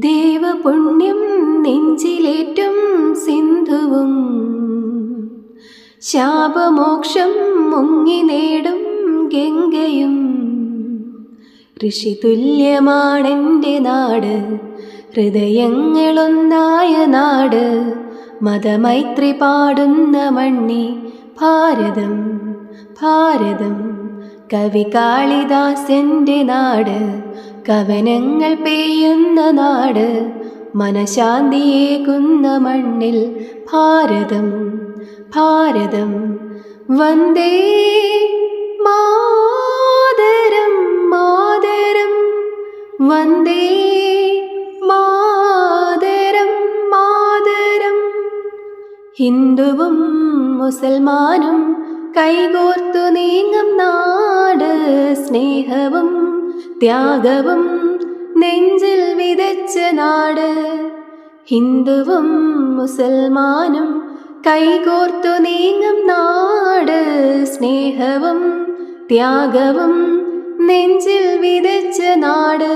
ദേവപുണ്യം നെഞ്ചിലേറ്റും സിന്ധുവും ശാപമോക്ഷം മുങ്ങി നേടും ഗംഗയും. ഋഷിതുല്യമാണെൻ്റെ നാട്, ഹൃദയങ്ങളൊന്നായ നാട്, മതമൈത്രി പാടുന്ന മണ്ണി ഭാരതം ഭാരതം. കവി കാളിദാസൻ്റെ നാട്, കവനങ്ങൾ പെയ്യുന്ന നാട്, മനഃശാന്തിയേകുന്ന മണ്ണിൽ ഭാരതം ഭാരതം. വന്ദേ മാതരം മാതരം, വന്ദേ മാതരം മാതരം. ഹിന്ദുവും മുസൽമാനും കൈകോർത്തു നീങ്ങും നാട്, സ്നേഹവും ത്യാഗവും നെഞ്ചിൽ വിതച്ച നാട്. ഹിന്ദുവും മുസൽമാനും കൈകോർത്തു നീങ്ങും നാട്, സ്നേഹവും ത്യാഗവും നെഞ്ചിൽ വിതച്ച നാട്.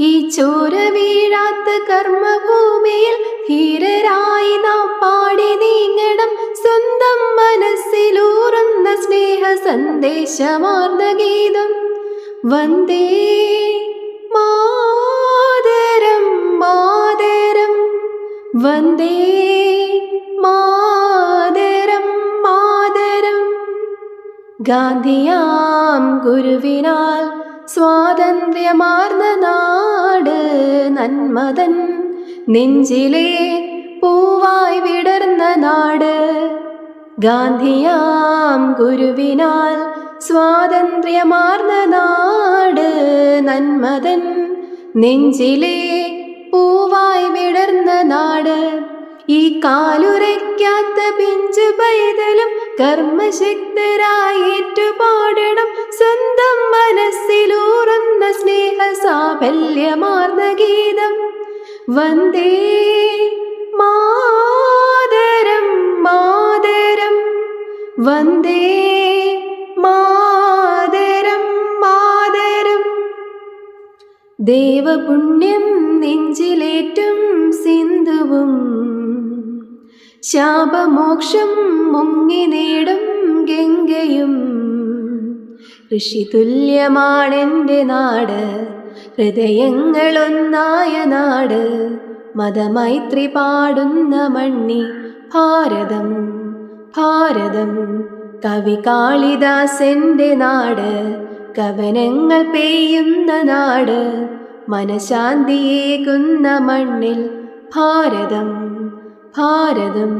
ഈ ചോര വീഴാത്ത കർമ്മഭൂമിയിൽ ധീരരായി നാം പാടി നീങ്ങണം, സ്വന്തം മനസ്സിലൂറുന്ന സ്നേഹ സന്ദേശമാർന്ന ഗീതം. വന്ദേ മാതരം മാതരം, വന്ദേ മാതരം മാതരം. ഗാന്ധിയാം ഗുരുവിനാൽ സ്വാതന്ത്ര്യമാർന്ന നാട്, നന്മതൻ നെഞ്ചിലെ പൂവായി വിടർന്ന നാട്. ഗാന്ധിയാം ഗുരുവിനാൽ സ്വാതന്ത്ര്യമാർന്ന നാട്, നന്മതൻ നെഞ്ചിലെ പൂവായി വിടർന്ന നാട്. ഈ കാലുരയ്ക്കാത്ത പിഞ്ചു പൈതലും കർമ്മശക്തരായി ഏറ്റുപാടണം, സ്വന്തം മനസ്സിലൂറുന്ന സ്നേഹ സാഫല്യമാർന്ന ഗീതം. വന്ദേ മാതരം മാതരം, വന്ദേ മാതരം മാതരം. ദേവപുണ്യം നെഞ്ചിലേറ്റും സിന്ധുവും ശാപമോക്ഷം മുങ്ങി നേടും ഗംഗയും. ഋഷിതുല്യമാണെൻ്റെ നാട്, ഹൃദയങ്ങളൊന്നായ നാട്, മതമൈത്രി പാടുന്ന മണ്ണി ഭാരതം ഭാരതം. കവി കാളിദാസൻ്റെ നാട്, കവനങ്ങൾ പെയ്യുന്ന നാട്, മനഃശാന്തിയേകുന്ന മണ്ണിൽ ഭാരതം ഭാരതം.